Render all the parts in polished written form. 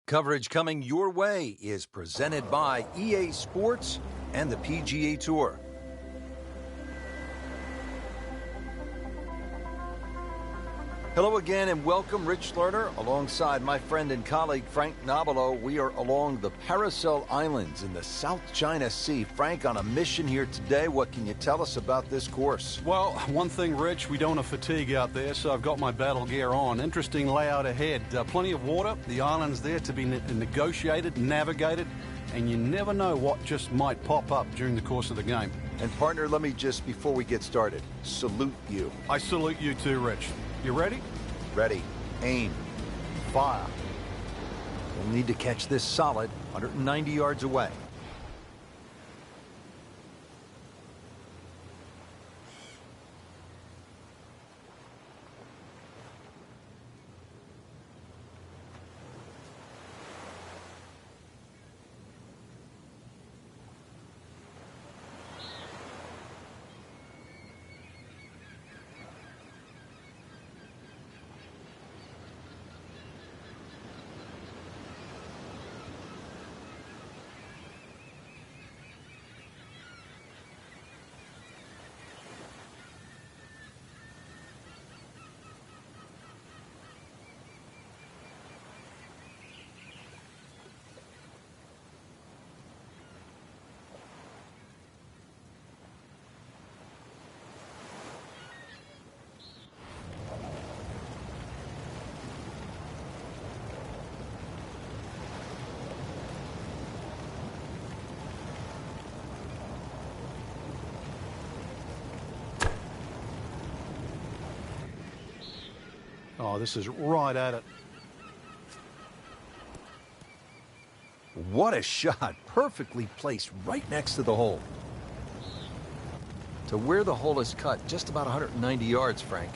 Coverage coming your way is presented by EA Sports and the PGA Tour. Hello again and welcome, Rich Lerner, alongside my friend and colleague Frank Nobilo. We are along the Paracel Islands in the South China Sea. Frank, on a mission here today. What can you tell us about this course? Well, one thing, Rich, we don't want to fatigue out there, so I've got my battle gear on. Interesting layout ahead. Plenty of water, the island's there to be negotiated, navigated, and you never know what just might pop up during the course of the game. And partner, let me just, before we get started, salute you. I salute you too, Rich. You ready? Ready. Aim. Fire. We'll need to catch this solid 190 yards away. Oh, this is right at it. What a shot. Perfectly placed right next to the hole. To where the hole is cut, just about 190 yards, Frank.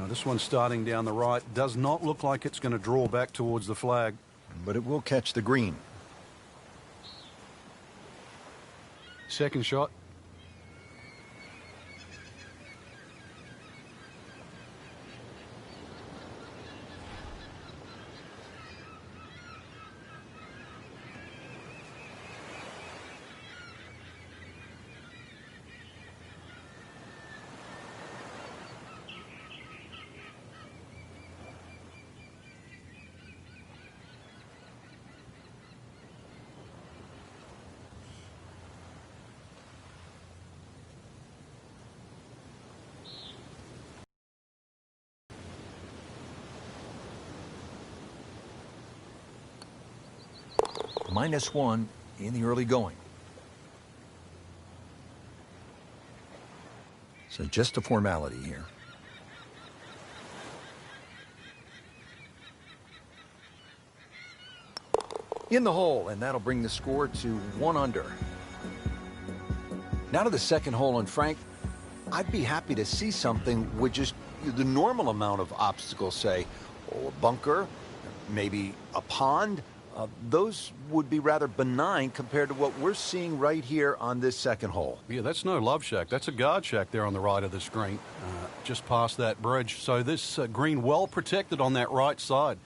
This one's starting down the right. Does not look like it's going to draw back towards the flag. But it will catch the green. Second shot. -1 in the early going. So just a formality here. In the hole, and that'll bring the score to 1 under. Now to the second hole, and Frank, I'd be happy to see something with just the normal amount of obstacles, say, a bunker, maybe a pond. Those would be rather benign compared to what we're seeing right here on this second hole. Yeah, that's no love shack. That's a guard shack there on the right of the green, just past that bridge. So this green well protected on that right side.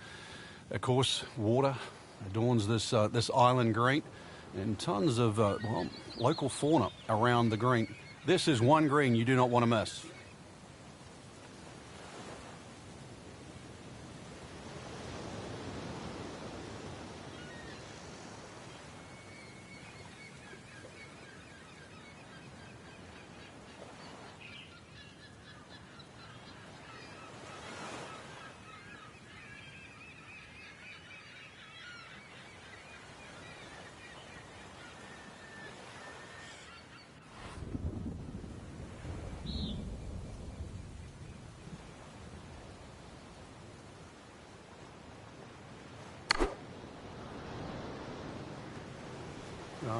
Of course, water adorns this island green, and tons of local fauna around the green. This is one green you do not want to miss.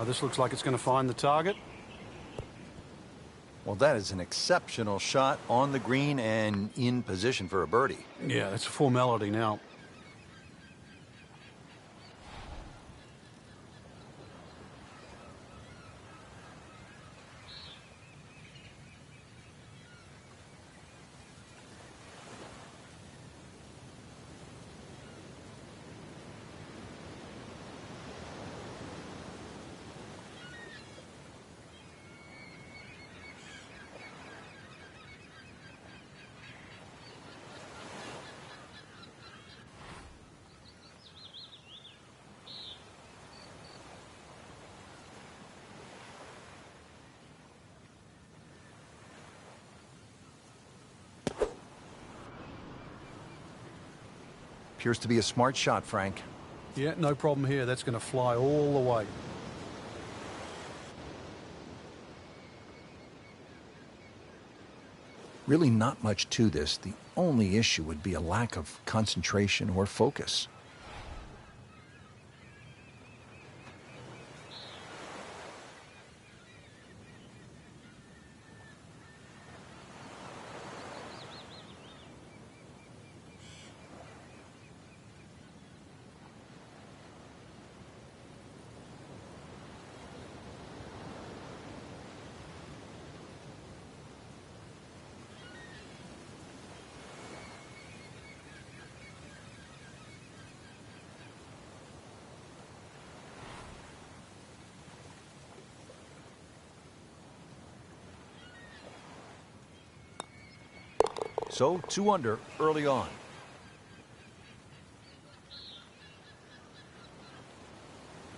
This looks like it's going to find the target. Well, that is an exceptional shot on the green and in position for a birdie. Yeah, that's a formality now. Appears to be a smart shot, Frank. Yeah, no problem here. That's going to fly all the way. Really not much to this. The only issue would be a lack of concentration or focus. So 2 under early on.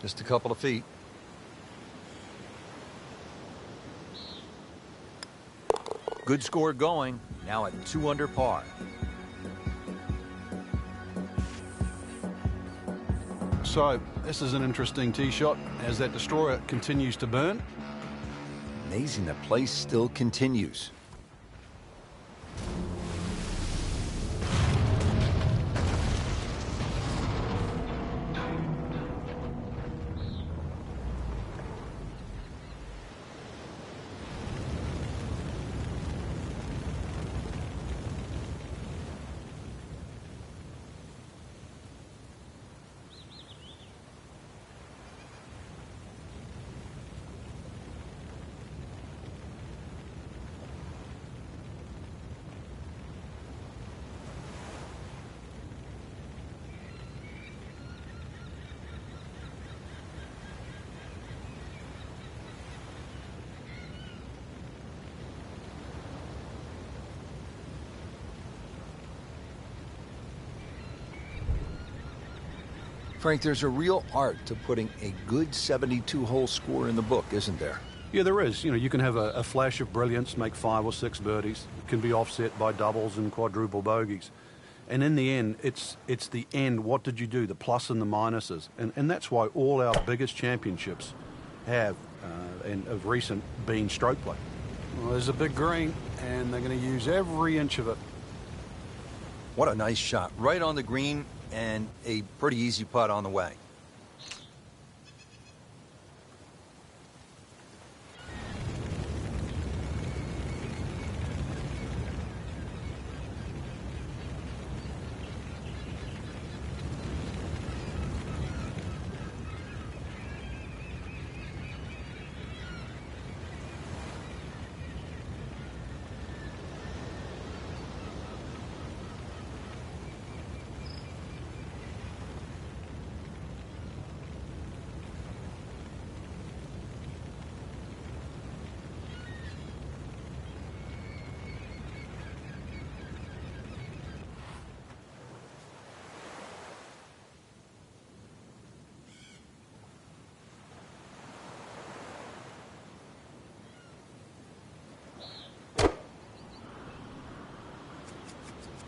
Just a couple of feet. Good score going. Now at 2 under par. So this is an interesting tee shot as that destroyer continues to burn. Amazing the play still continues. Frank, there's a real art to putting a good 72-hole score in the book, isn't there? Yeah, there is. You know, you can have a flash of brilliance, make 5 or 6 birdies. It can be offset by doubles and quadruple bogeys. And in the end, it's the end. What did you do? The plus and the minuses. And that's why all our biggest championships have, and of recent, been stroke play. Well, there's a big green, and they're going to use every inch of it. What a nice shot. Right on the green, and a pretty easy putt on the way.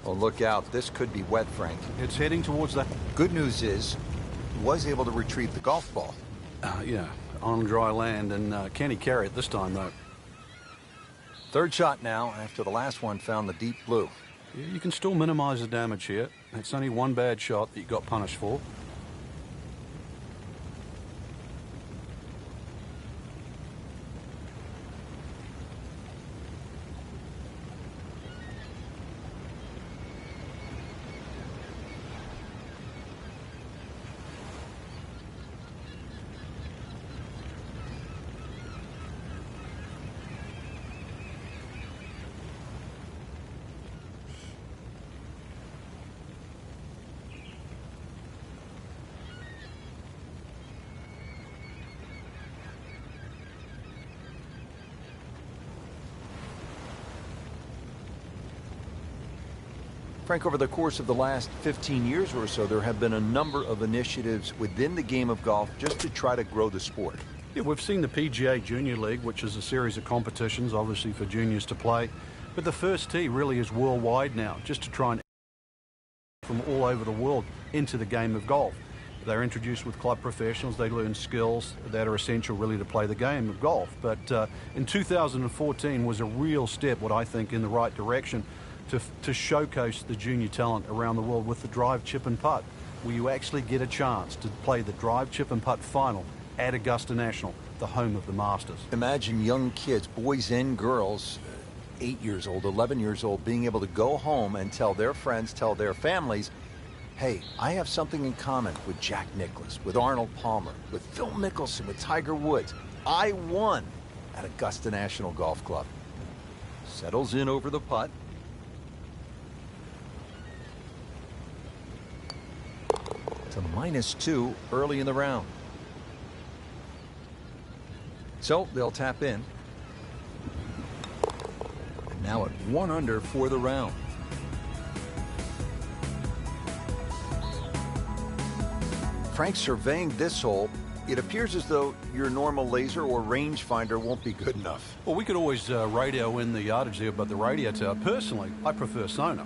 Oh, look out. This could be wet, Frank. It's heading towards that. Good news is, he was able to retrieve the golf ball. Yeah, on dry land, and can he carry it this time, though? Third shot now, after the last one found the deep blue. Yeah, you can still minimize the damage here. It's only one bad shot that you got punished for. Frank, over the course of the last 15 years or so, there have been a number of initiatives within the game of golf just to try to grow the sport. Yeah, we've seen the PGA Junior League, which is a series of competitions, obviously for juniors to play. But the first tee really is worldwide now, just to try and from all over the world into the game of golf. They're introduced with club professionals. They learn skills that are essential really to play the game of golf. But in 2014 was a real step, what I think, in the right direction to showcase the junior talent around the world with the drive, chip and putt, where you actually get a chance to play the drive, chip and putt final at Augusta National, the home of the Masters. Imagine young kids, boys and girls, 8 years old, 11 years old, being able to go home and tell their friends, tell their families, hey, I have something in common with Jack Nicklaus, with Arnold Palmer, with Phil Mickelson, with Tiger Woods. I won at Augusta National Golf Club. Settles in over the putt. To -2 early in the round. So they'll tap in. And now at 1 under for the round. Frank, surveying this hole, it appears as though your normal laser or rangefinder won't be good enough. Well, we could always radio in the yardage there, but the radio tower, personally, I prefer sonar.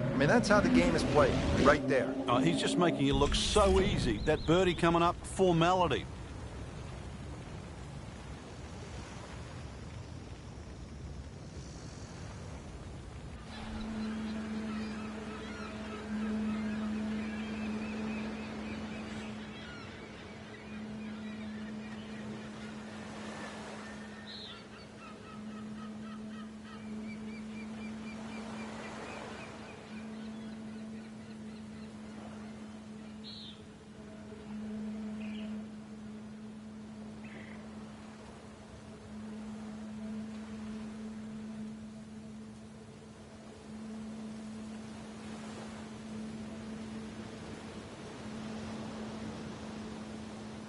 I mean, that's how the game is played, right there. He's just making it look so easy. That birdie coming up, formality.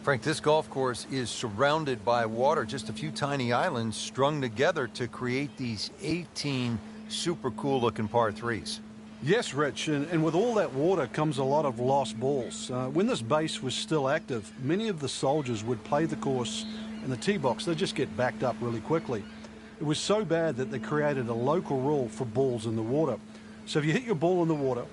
Frank, this golf course is surrounded by water, just a few tiny islands strung together to create these 18 super cool looking par threes. Yes, Rich, and with all that water comes a lot of lost balls. When this base was still active, many of the soldiers would play the course in the tee box. They'd just get backed up really quickly. It was so bad that they created a local rule for balls in the water. So if you hit your ball in the water,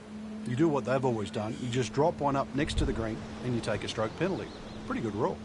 you do what they've always done. You just drop one up next to the green and you take a stroke penalty. Pretty good rule.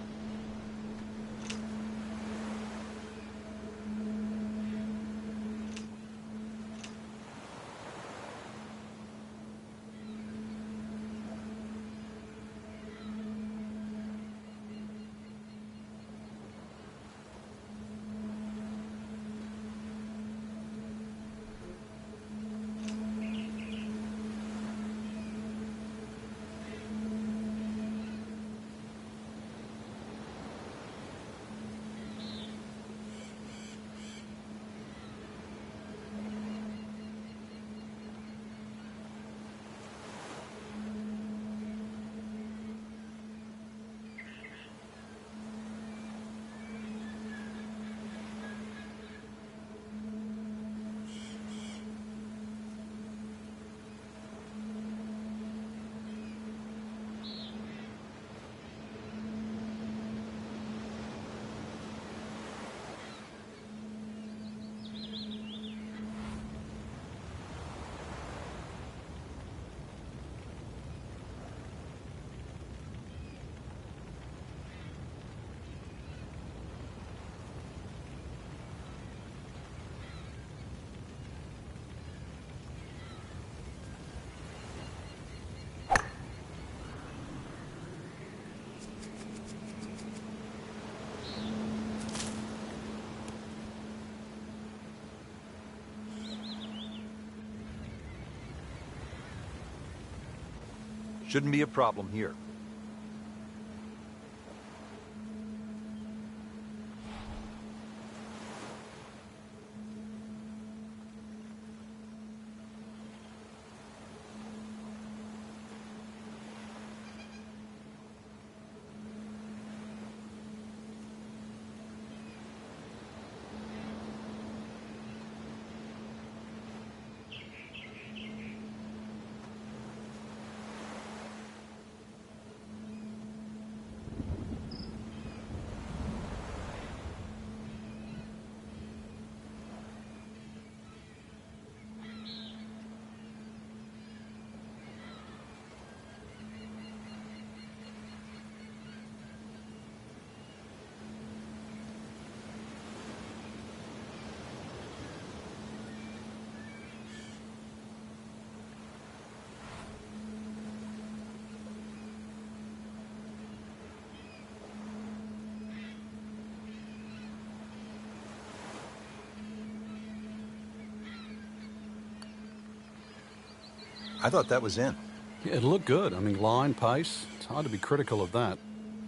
Shouldn't be a problem here. I thought that was in. Yeah, it looked good. I mean, line, pace, it's hard to be critical of that.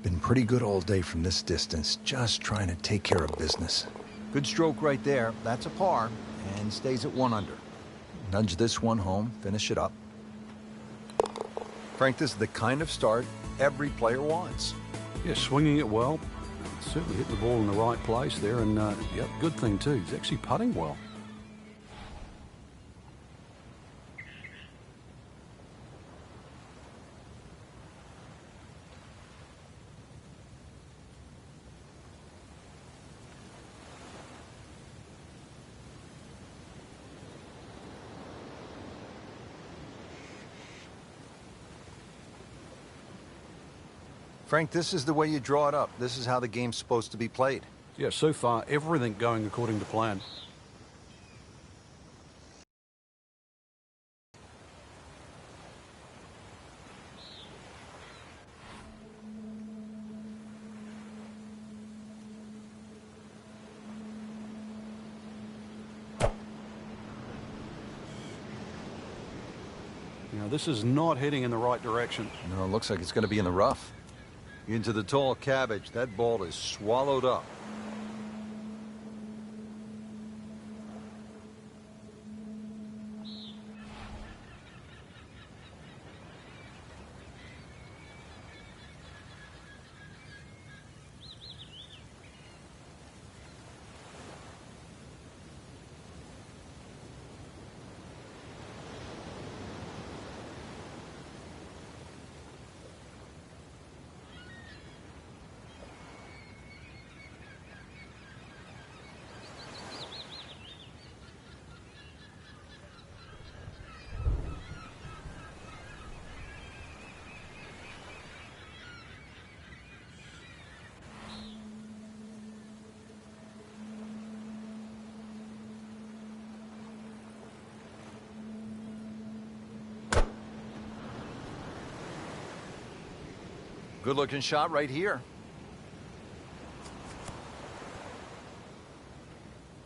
Been pretty good all day from this distance, just trying to take care of business. Good stroke right there. That's a par, and stays at 1 under. Nudge this one home, finish it up. Frank, this is the kind of start every player wants. Yeah, swinging it well. Certainly hit the ball in the right place there, and yeah, good thing too. He's actually putting well. Frank, this is the way you draw it up. This is how the game's supposed to be played. Yeah, so far, everything going according to plan. Now, this is not heading in the right direction. No, it looks like it's going to be in the rough. Into the tall cabbage. That ball is swallowed up. Good looking shot right here.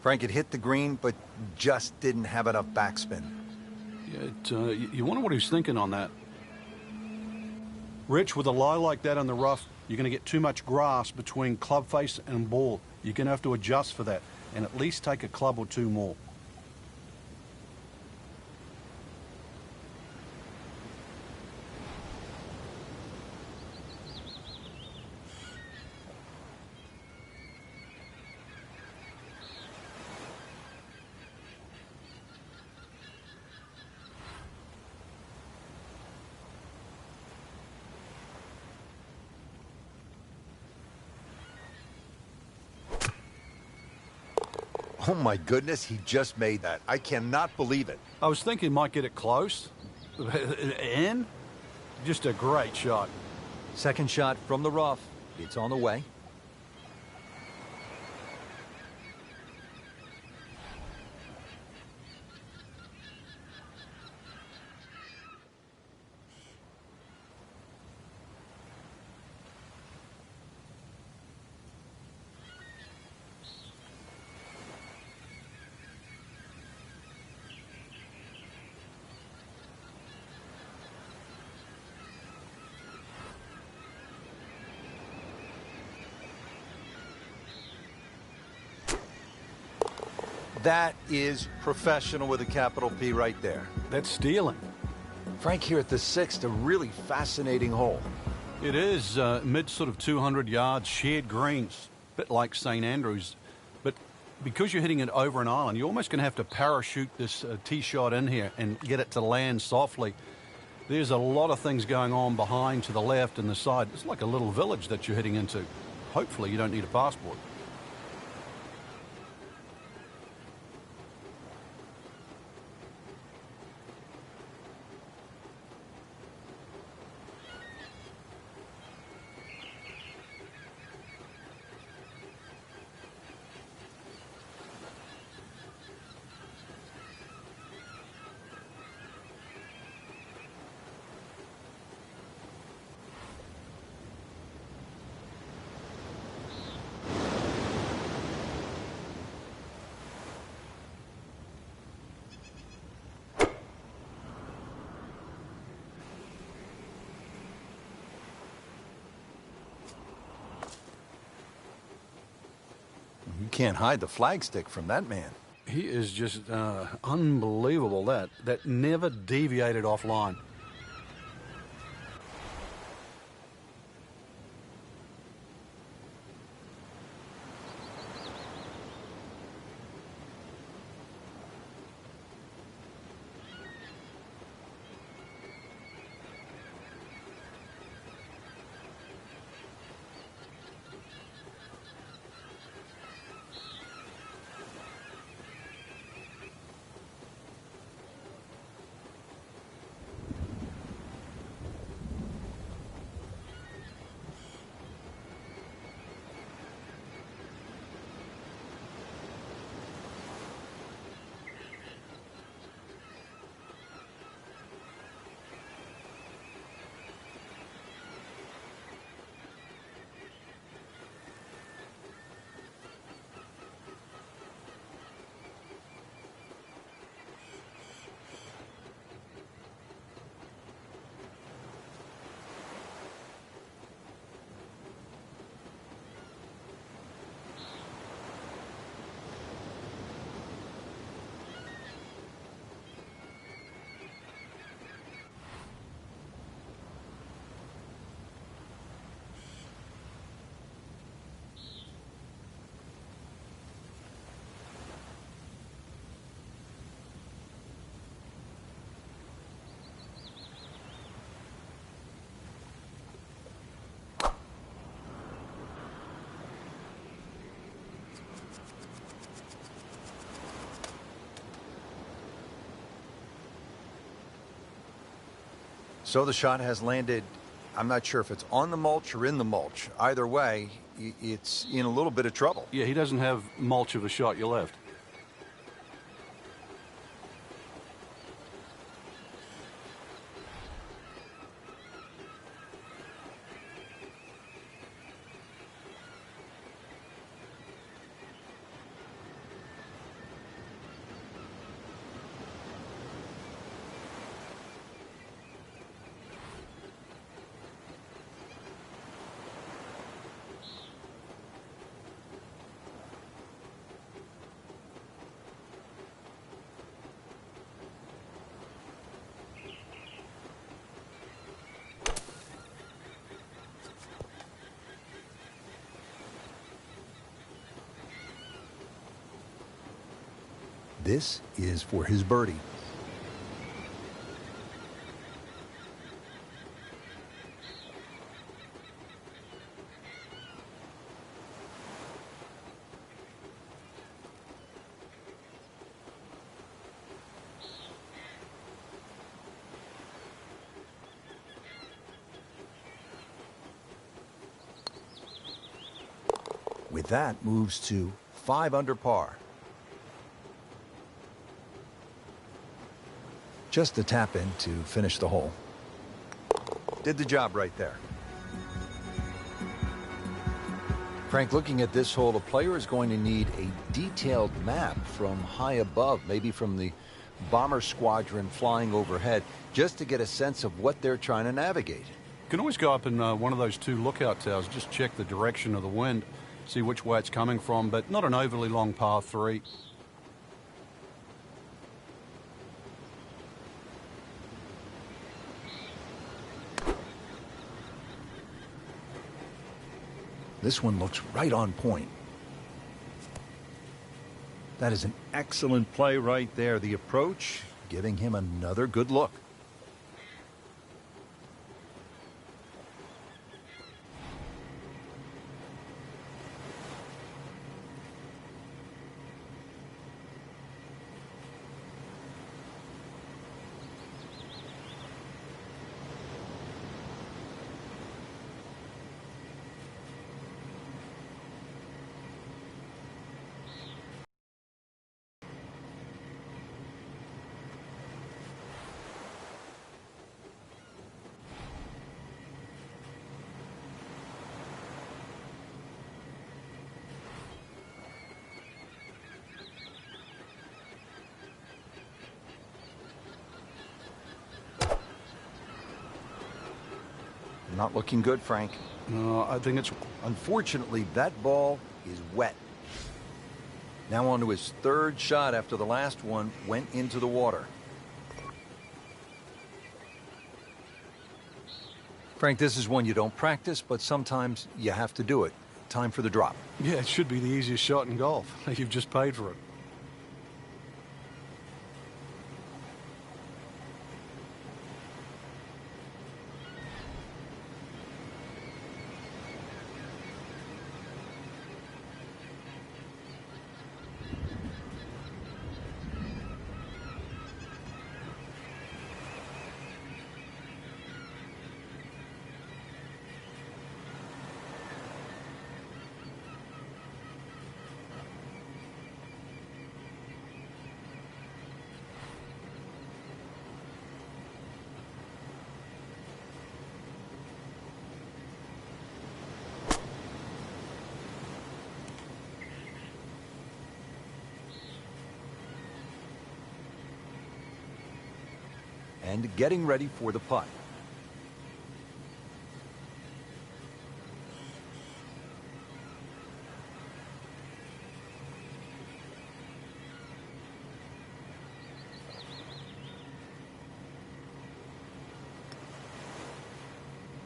Frank, it hit the green, but just didn't have enough backspin. Yeah, you wonder what he's thinking on that. Rich, with a lie like that on the rough, you're going to get too much grass between club face and ball. You're going to have to adjust for that and at least take a club or two more. Oh my goodness, he just made that. I cannot believe it. I was thinking he might get it close. And just a great shot. Second shot from the rough. It's on the way. That is professional with a capital P right there. That's stealing. Frank here at the sixth, a really fascinating hole. It is mid sort of 200 yards, shared greens, bit like St. Andrews. But because you're hitting it over an island, you're almost going to have to parachute this tee shot in here and get it to land softly. There's a lot of things going on behind to the left and the side. It's like a little village that you're hitting into. Hopefully you don't need a passport. You can't hide the flagstick from that man. He is just unbelievable. That never deviated offline. So the shot has landed, I'm not sure if it's on the mulch or in the mulch. Either way, it's in a little bit of trouble. Yeah, he doesn't have much of a shot you left. This is for his birdie. With that, moves to 5 under par. Just a tap in to finish the hole. Did the job right there. Frank, looking at this hole, a player is going to need a detailed map from high above, maybe from the bomber squadron flying overhead, just to get a sense of what they're trying to navigate. You can always go up in one of those 2 lookout towers, just check the direction of the wind, see which way it's coming from, but not an overly long par 3. This one looks right on point. That is an excellent play right there. The approach giving him another good look. Not looking good, Frank. No, I think it's... Unfortunately, that ball is wet. Now on to his 3rd shot after the last one went into the water. Frank, this is one you don't practice, but sometimes you have to do it. Time for the drop. Yeah, it should be the easiest shot in golf. You've just paid for it. And getting ready for the putt.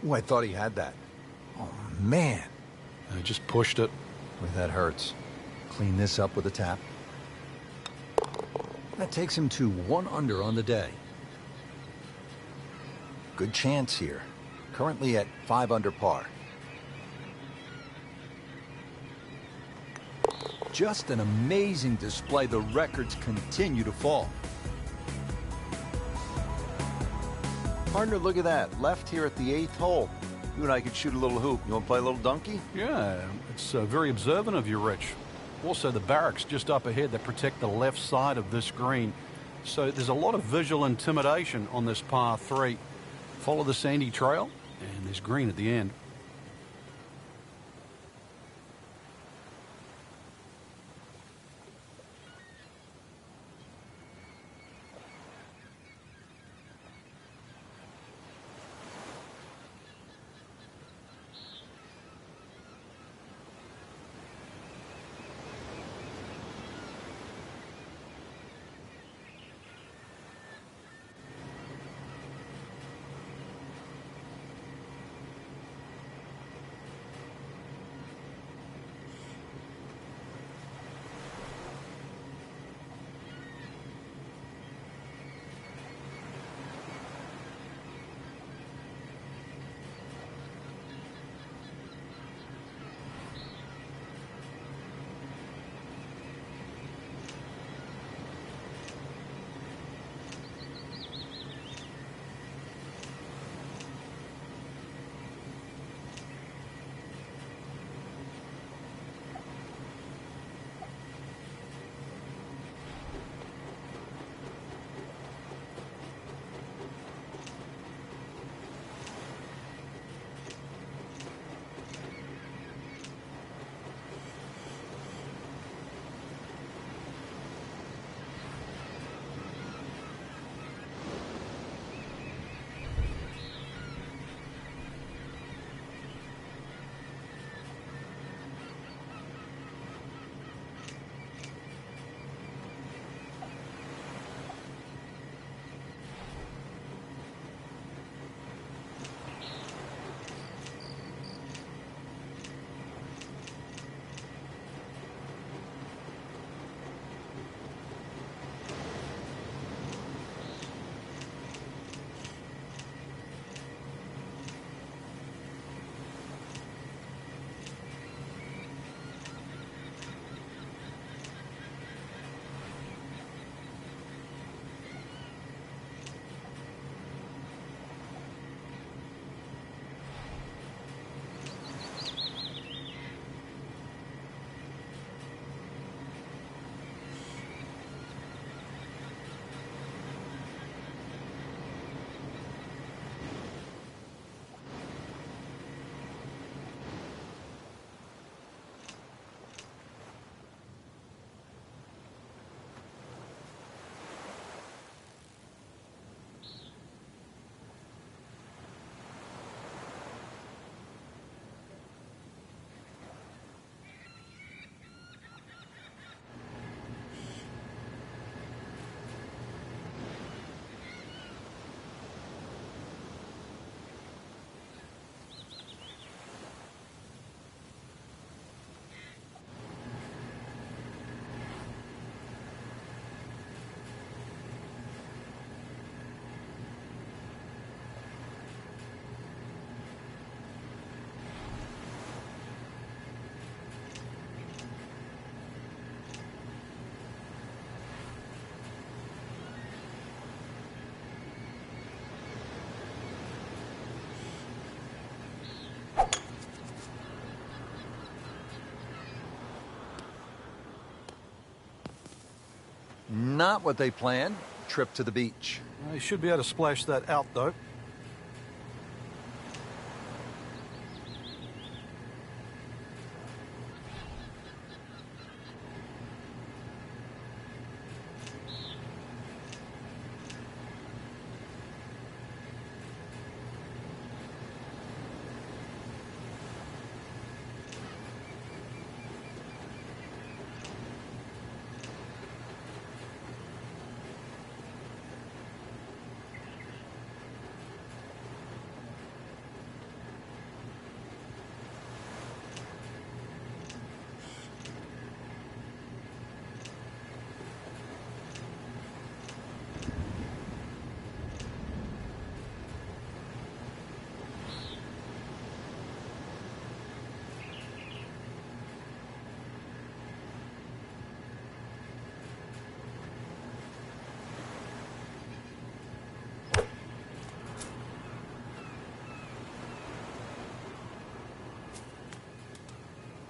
Oh, I thought he had that. Oh, man. I just pushed it. Boy, that hurts. Clean this up with a tap. That takes him to 1 under on the day. Good chance here. Currently at 5 under par. Just an amazing display. The records continue to fall. Partner, look at that. Left here at the 8th hole. You and I could shoot a little hoop. You want to play a little donkey? Yeah, it's very observant of you, Rich. Also, the barracks just up ahead that protect the left side of this green. So there's a lot of visual intimidation on this par 3. Follow the sandy trail, and there's green at the end. not what they planned. Trip to the beach. You should be able to splash that out, though.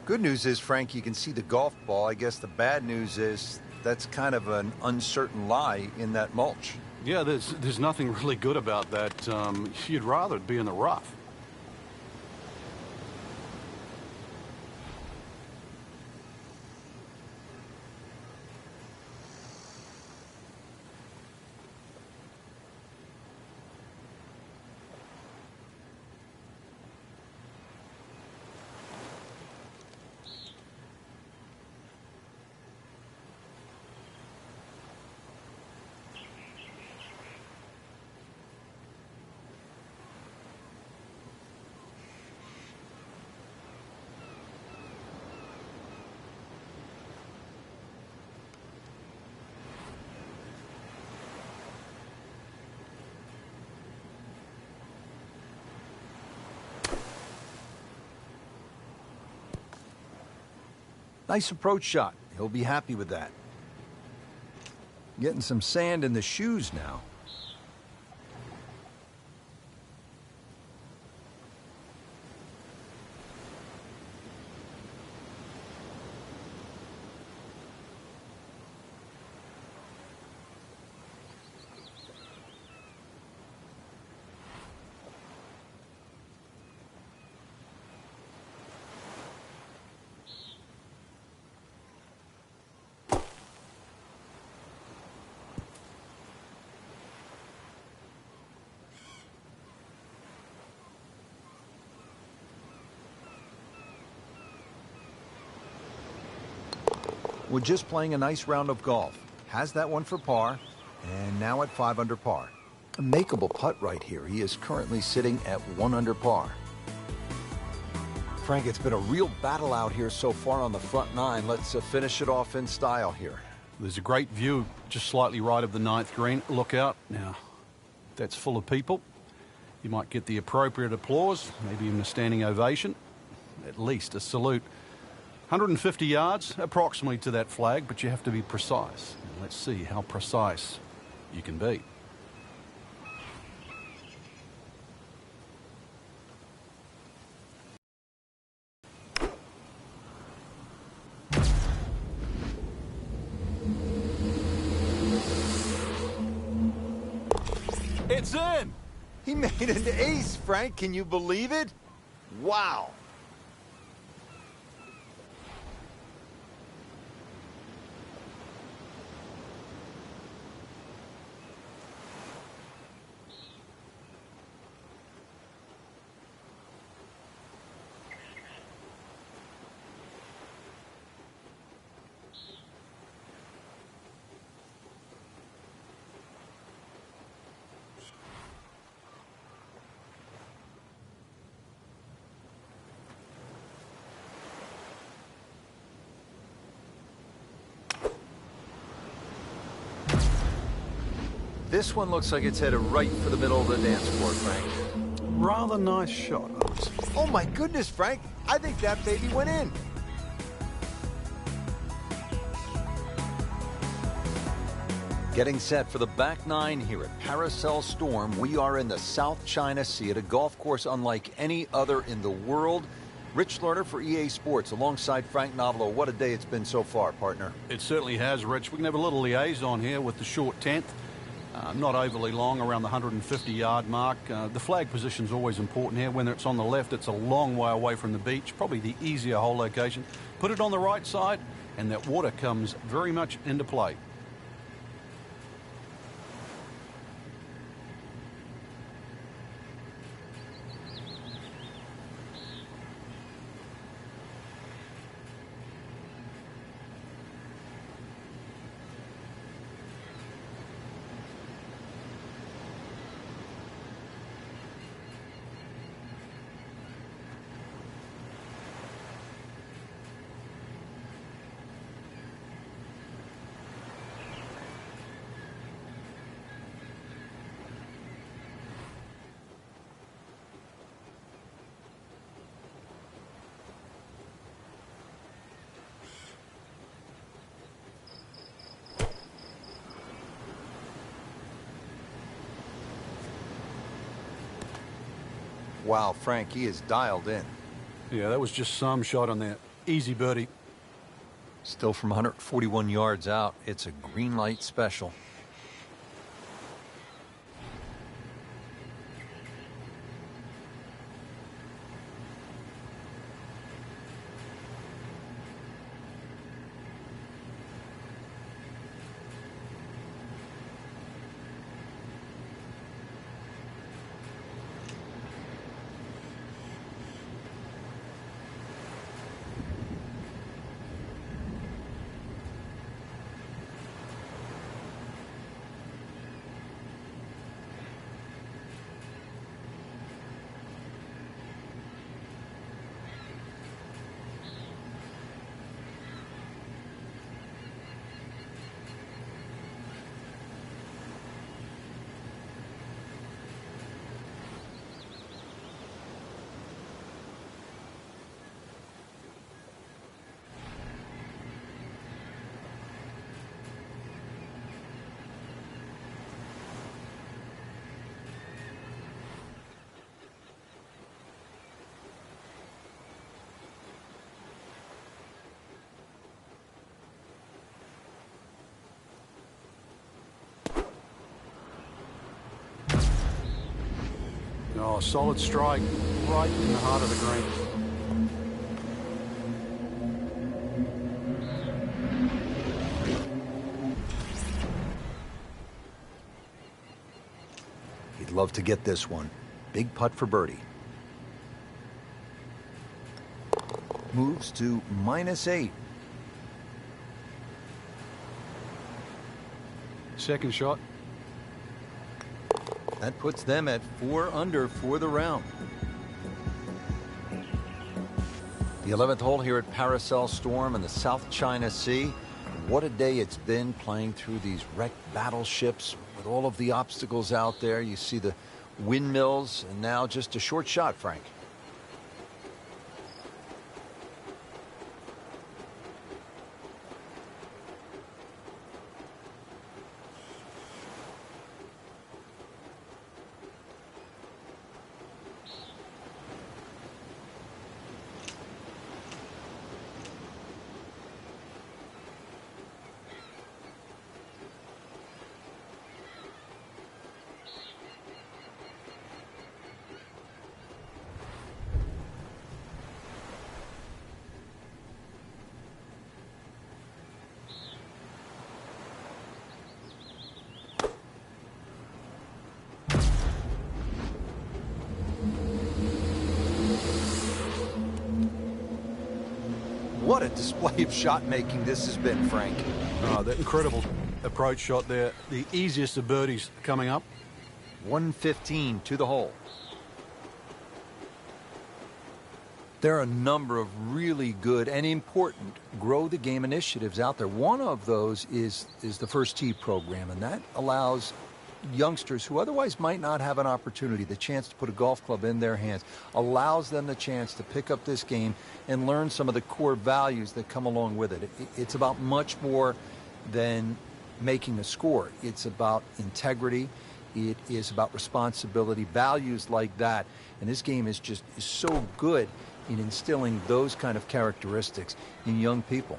Good news is, Frank, you can see the golf ball. I guess the bad news is that's kind of an uncertain lie in that mulch. Yeah, there's nothing really good about that. You'd rather it be in the rough. Nice approach shot. He'll be happy with that. Getting some sand in the shoes now. We're just playing a nice round of golf. Has that one for par, and now at 5 under par. A makeable putt right here. He is currently sitting at 1 under par. Frank, it's been a real battle out here so far on the front nine. Let's finish it off in style here. There's a great view just slightly right of the 9th green. Look out. Now, that's full of people. You might get the appropriate applause, maybe even a standing ovation, at least a salute. 150 yards, approximately, to that flag, but you have to be precise. Let's see how precise you can be. It's in! He made an ace, Frank. Can you believe it? Wow. This one looks like it's headed right for the middle of the dance floor, Frank. Rather nice shot. Oh my goodness, Frank. I think that baby went in. Getting set for the back nine here at Paracel Storm. We are in the South China Sea at a golf course unlike any other in the world. Rich Lerner for EA Sports alongside Frank Nobilo. What a day it's been so far, partner. It certainly has, Rich. We can have a little liaison here with the short 10th. Not overly long, around the 150-yard mark. The flag position is always important here. When it's on the left, it's a long way away from the beach, probably the easier hole location. Put it on the right side, and that water comes very much into play. Wow, Frank, he is dialed in. Yeah, that was just some shot on that. Easy birdie. Still from 141 yards out. It's a green light special. Oh, solid strike right in the heart of the green. He'd love to get this one. Big putt for birdie. Moves to -8. Second shot. That puts them at 4 under for the round. The 11th hole here at Paracel Storm in the South China Sea. What a day it's been playing through these wrecked battleships with all of the obstacles out there. You see the windmills, and now just a short shot, Frank. What a display of shot making this has been, Frank. Oh, that incredible approach shot there. The easiest of birdies coming up. 115 to the hole. There are a number of really good and important grow the game initiatives out there. One of those is the First Tee program, and that allows youngsters who otherwise might not have an opportunity, the chance to put a golf club in their hands, allows them the chance to pick up this game and learn some of the core values that come along with it. It's about much more than making a score. It's about integrity. It is about responsibility, values like that. And this game is so good in instilling those kind of characteristics in young people.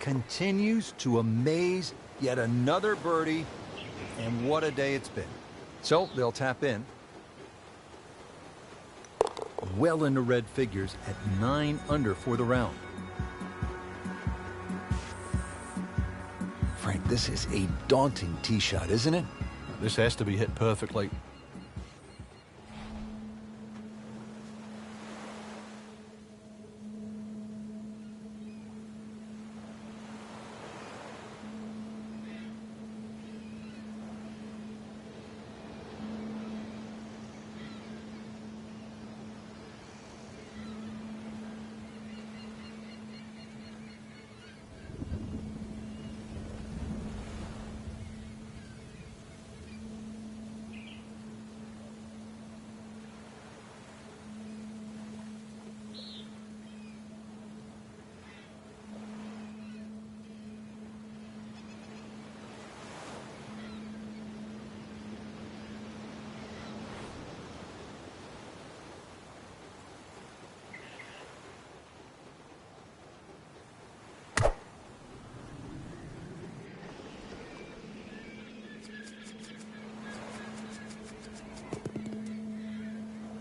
Continues to amaze. Yet another birdie, and what a day it's been. So they'll tap in. Well into red figures at 9 under for the round. Frank, this is a daunting tee shot, isn't it? This has to be hit perfectly.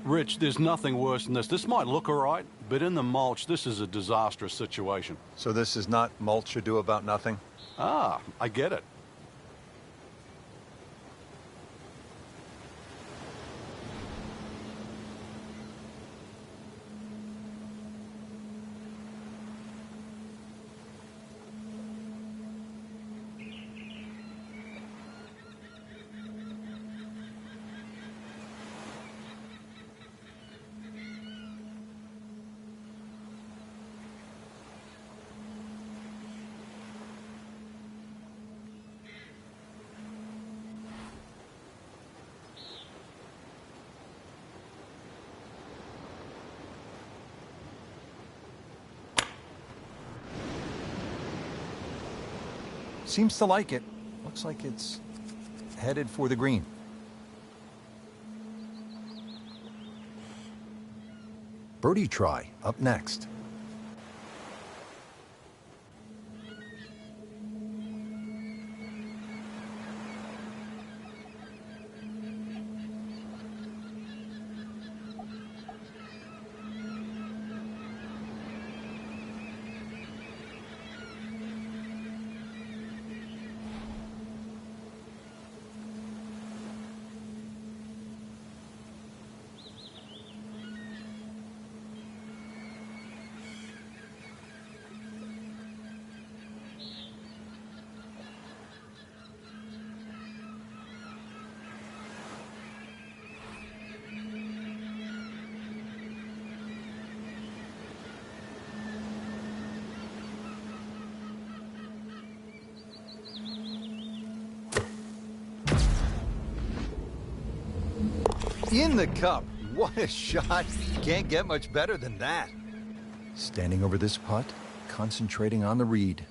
Rich, there's nothing worse than this. This might look all right, but in the mulch, this is a disastrous situation. So this is not mulch ado about nothing? Ah, I get it. Seems to like it. Looks like it's headed for the green. Birdie try up next. In the cup. What a shot. Can't get much better than that. Standing over this putt, concentrating on the read.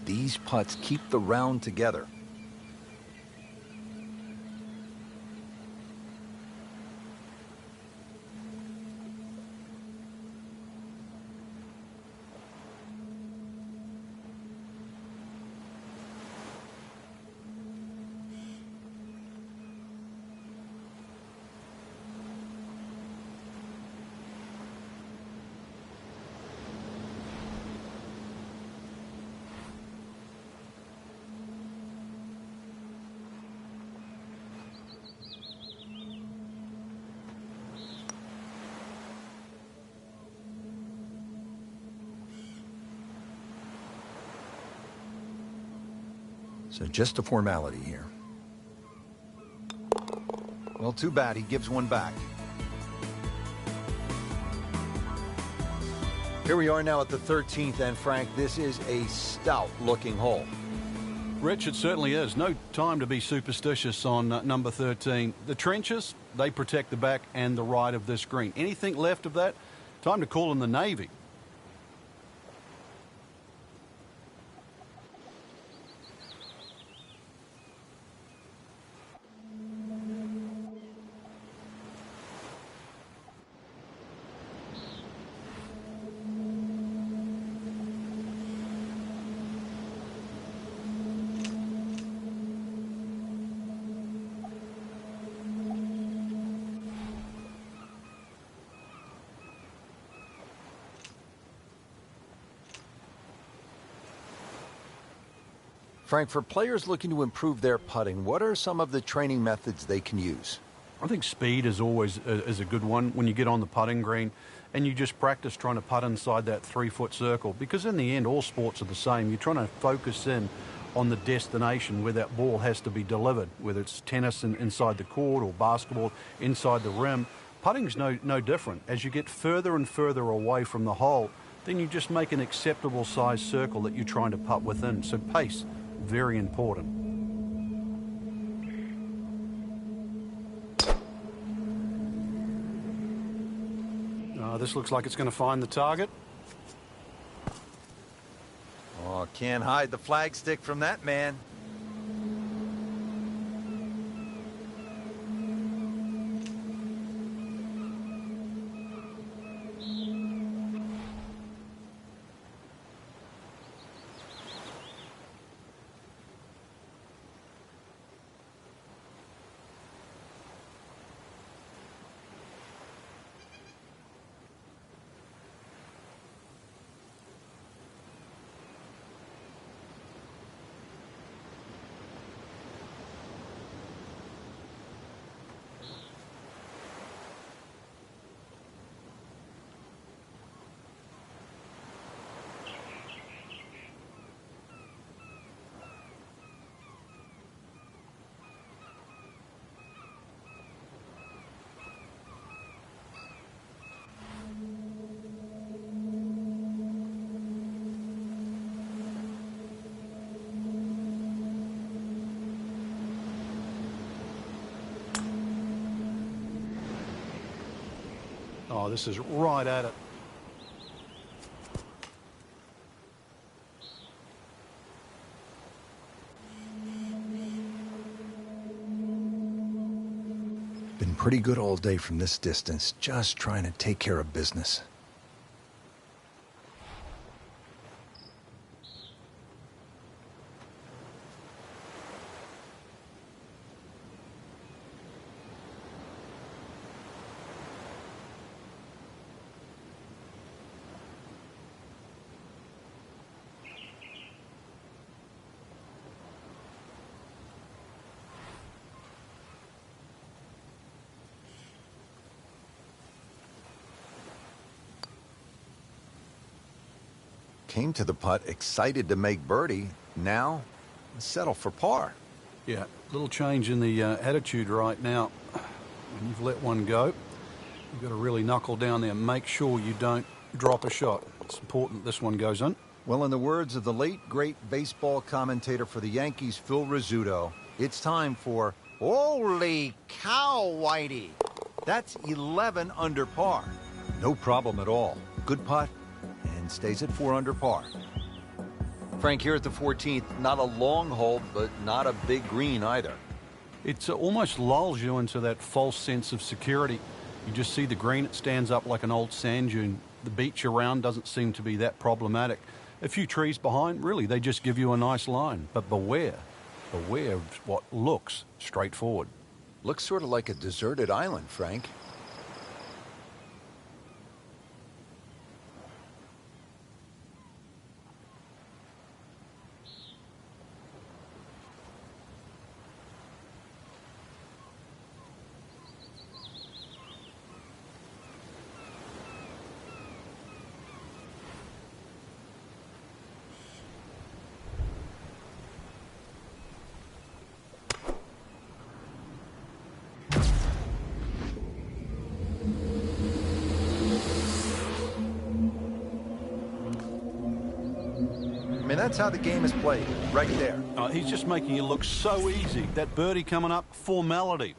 These putts keep the round together. So just a formality here. Well, too bad. He gives one back. Here we are now at the 13th, and Frank, this is a stout-looking hole. Rich, it certainly is. No time to be superstitious on number 13. The trenches, they protect the back and the right of this green. Anything left of that, time to call in the Navy. Frank, for players looking to improve their putting, what are some of the training methods they can use? I think speed is always a good one when you get on the putting green and you just practice trying to putt inside that 3-foot circle, because in the end all sports are the same. You're trying to focus in on the destination where that ball has to be delivered, whether it's tennis inside the court or basketball inside the rim. Putting's no different. As you get further and further away from the hole, then you just make an acceptable size circle that you're trying to putt within. So pace, very important. This looks like it's going to find the target. Oh, can't hide the flagstick from that man. Oh, this is right at it. Been pretty good all day from this distance, just trying to take care of business. Came to the putt excited to make birdie. Now, settle for par. Yeah, little change in the attitude right now. When you've let one go, you've got to really knuckle down there and make sure you don't drop a shot. It's important this one goes in. Well, in the words of the late, great baseball commentator for the Yankees, Phil Rizzuto, it's time for holy cow, Whitey. That's 11 under par. No problem at all. Good putt. And stays at 4 under par. Frank, here at the 14th, not a long hole, but not a big green either. It almost lulls you into that false sense of security. You just see the green, it stands up like an old sand dune. The beach around doesn't seem to be that problematic. A few trees behind, really, they just give you a nice line. But beware of what looks straightforward. Looks sort of like a deserted island, Frank. I mean, that's how the game is played, right there. He's just making it look so easy. That birdie coming up, formality.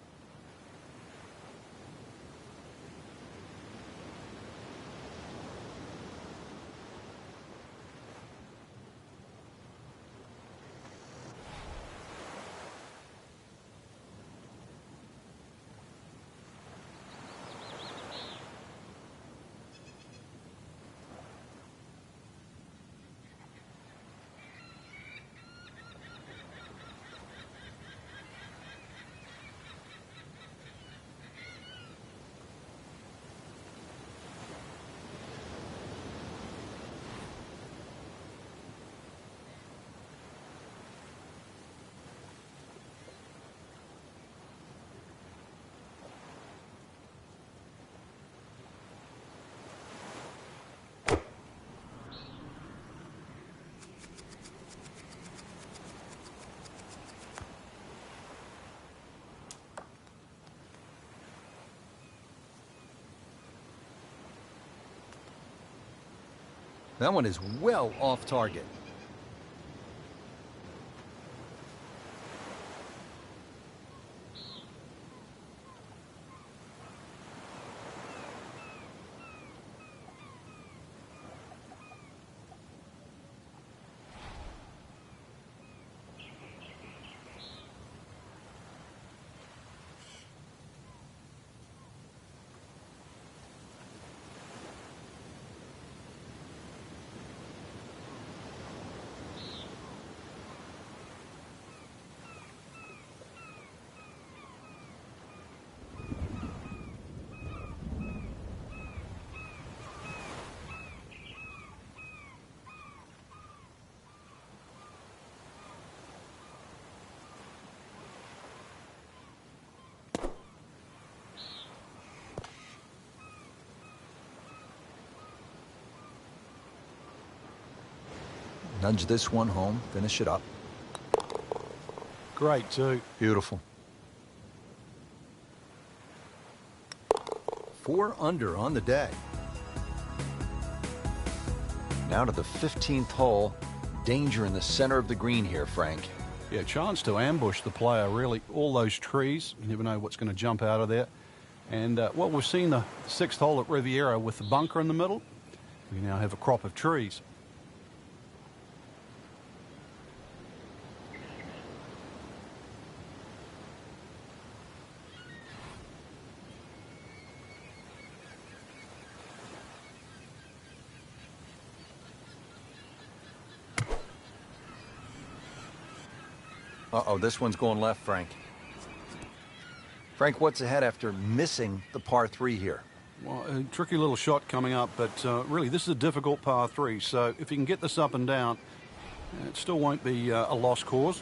That one is well off target. Nudge this one home, finish it up. Great, too. Beautiful. 4 under on the day. Now to the 15th hole. Danger in the center of the green here, Frank. Yeah, chance to ambush the player, really. All those trees, you never know what's going to jump out of there. And, well, we've seen the 6th hole at Riviera with the bunker in the middle. We now have a crop of trees. Uh-oh, this one's going left, Frank. Frank, what's ahead after missing the par 3 here? Well, a tricky little shot coming up, but really this is a difficult par 3, so if you can get this up and down, it still won't be a lost cause.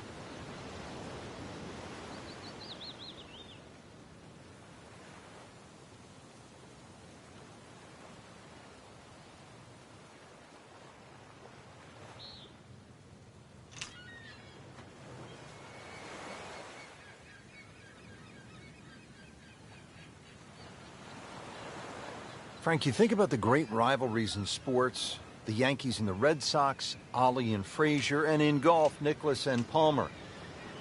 Frank, you think about the great rivalries in sports, the Yankees and the Red Sox, Ollie and Frazier, and in golf, Nicklaus and Palmer.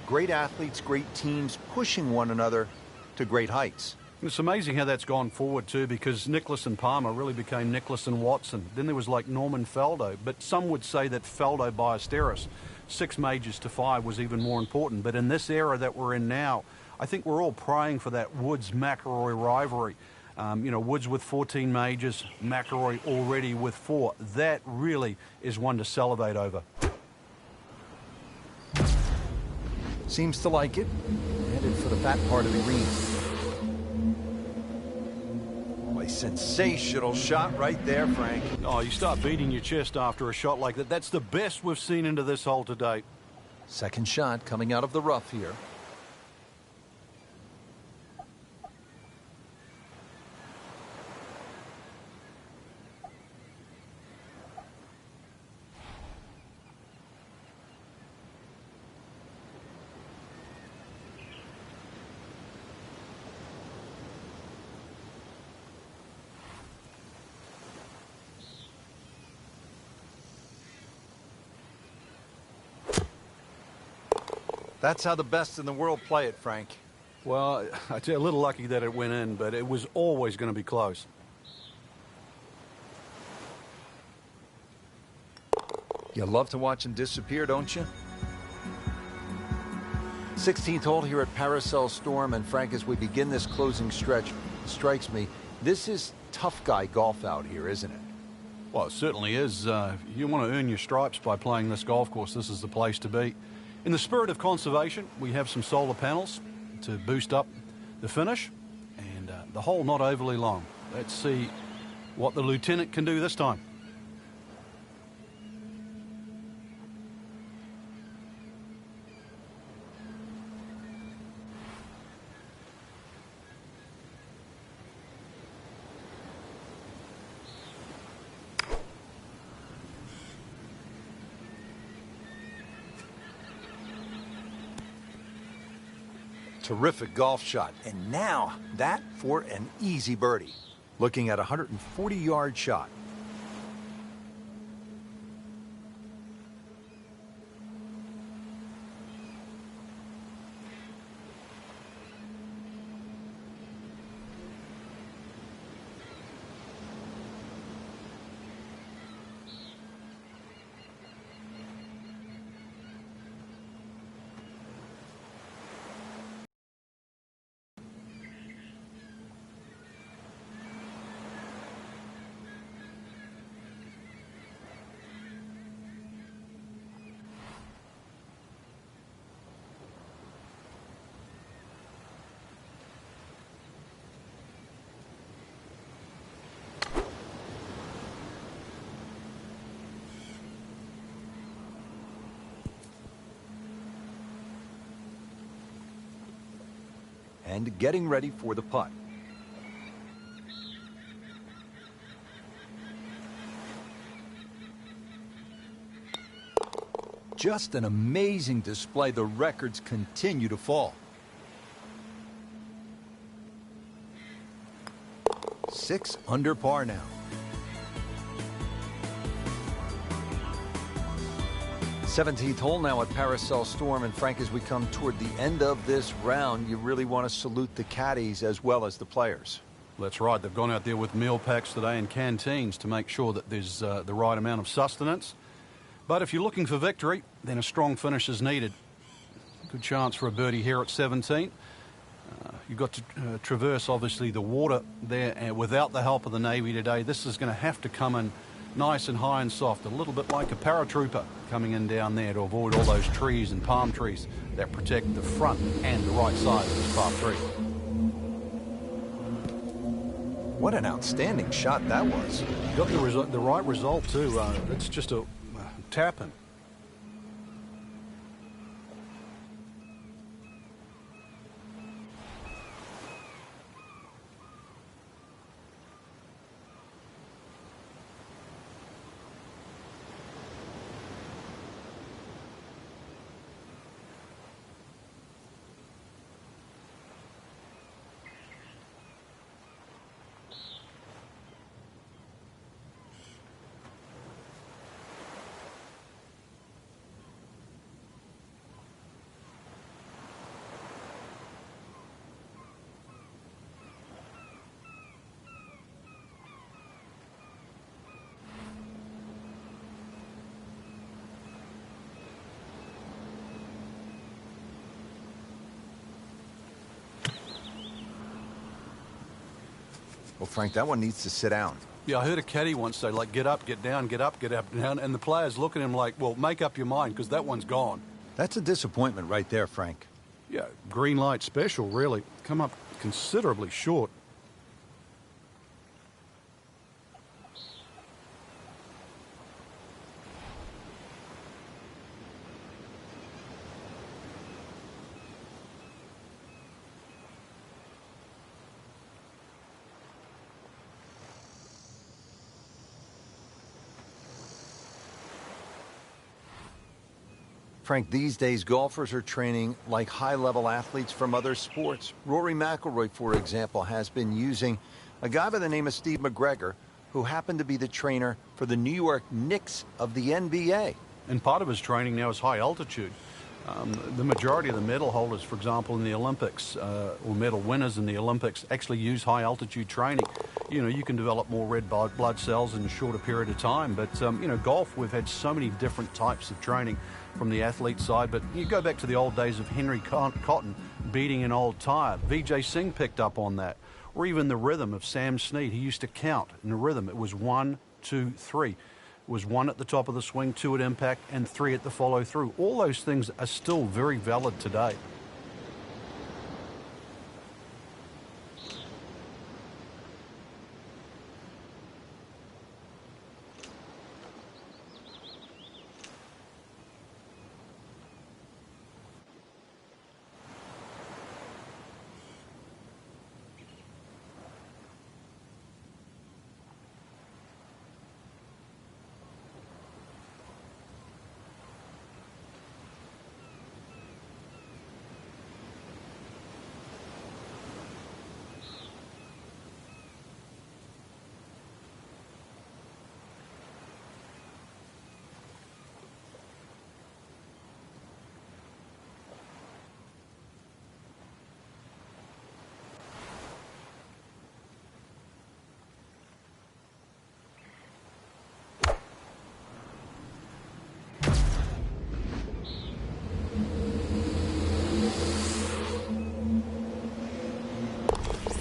Great athletes, great teams pushing one another to great heights. It's amazing how that's gone forward too, because Nicklaus and Palmer really became Nicklaus and Watson. Then there was like Norman Faldo, but some would say that Faldo Ballesteros, 6 majors to 5, was even more important. But in this era that we're in now, I think we're all praying for that Woods-McIlroy rivalry. Woods with 14 majors, McIlroy already with 4. That really is one to salivate over. Seems to like it. Headed for the fat part of the green. A sensational shot right there, Frank. Oh, you start beating your chest after a shot like that. That's the best we've seen into this hole to date. Second shot coming out of the rough here. That's how the best in the world play it, Frank. Well, I tell you, a little lucky that it went in, but it was always going to be close. You love to watch him disappear, don't you? 16th hole here at Paracel Storm, and Frank, as we begin this closing stretch, it strikes me, this is tough guy golf out here, isn't it? Well, it certainly is. You want to earn your stripes by playing this golf course. This is the place to be. In the spirit of conservation, we have some solar panels to boost up the finish, and the hole not overly long. Let's see what the lieutenant can do this time. Terrific golf shot. And now that for an easy birdie. Looking at a 140-yard shot. And getting ready for the putt. Just an amazing display. The records continue to fall. 6 under par now. 17th hole now at Paracel Storm, and Frank, as we come toward the end of this round, you really want to salute the caddies as well as the players. That's right. They've gone out there with meal packs today and canteens to make sure that there's the right amount of sustenance. But if you're looking for victory, then a strong finish is needed. Good chance for a birdie here at 17. You've got to traverse, obviously, the water there, and without the help of the Navy today, this is going to have to come in nice and high and soft, a little bit like a paratrooper coming in down there to avoid all those trees and palm trees that protect the front and the right side of this par 3. What an outstanding shot that was. Got the right result too. It's just a tap-in. Well, Frank, that one needs to sit down. Yeah, I heard a caddy once say, like, get up, get down, get up, get up, down, and the players look at him like, well, make up your mind, because that one's gone. That's a disappointment right there, Frank. Yeah, green light special, really. Come up considerably short. Frank, these days golfers are training like high-level athletes from other sports. Rory McIlroy, for example, has been using a guy by the name of Steve McGregor, who happened to be the trainer for the New York Knicks of the NBA. And part of his training now is high altitude. The majority of the medal holders, for example, in the Olympics, or medal winners in the Olympics, actually use high altitude training. You know, you can develop more red blood cells in a shorter period of time. But, you know, golf, we've had so many different types of training from the athlete side. But you go back to the old days of Henry Cotton beating an old tire. Vijay Singh picked up on that. Or even the rhythm of Sam Snead. He used to count in the rhythm. It was 1, 2, 3. Was 1 at the top of the swing, 2 at impact, and 3 at the follow-through. All those things are still very valid today.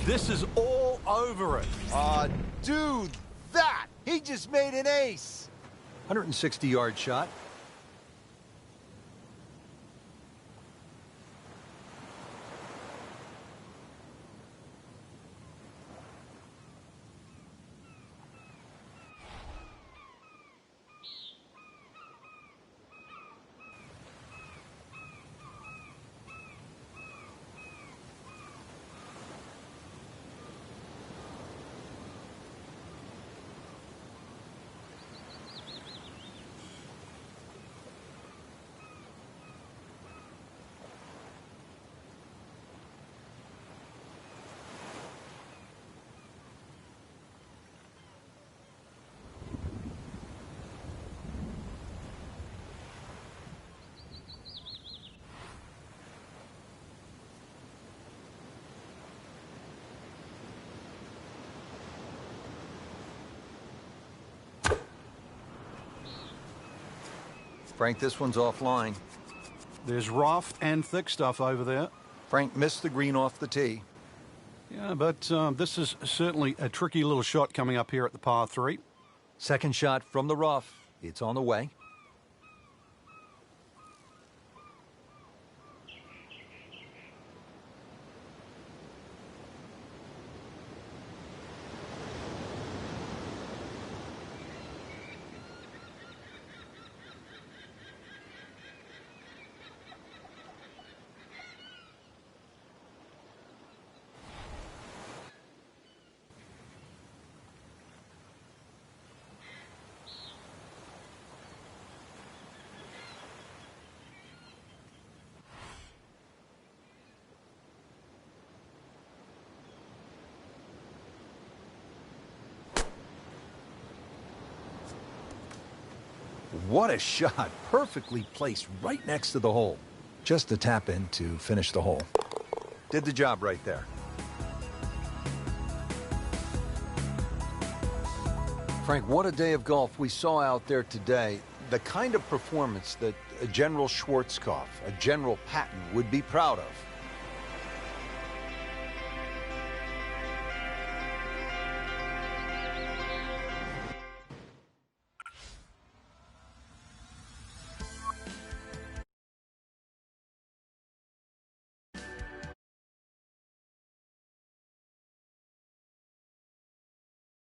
This is all over it. Dude, he just made an ace. 160-yard shot. Frank, this one's offline. There's rough and thick stuff over there. Frank missed the green off the tee. Yeah, but this is certainly a tricky little shot coming up here at the par 3. Second shot from the rough. It's on the way. What a shot. Perfectly placed right next to the hole. Just a tap in to finish the hole. Did the job right there. Frank, what a day of golf we saw out there today. The kind of performance that a General Schwarzkopf, a General Patton would be proud of.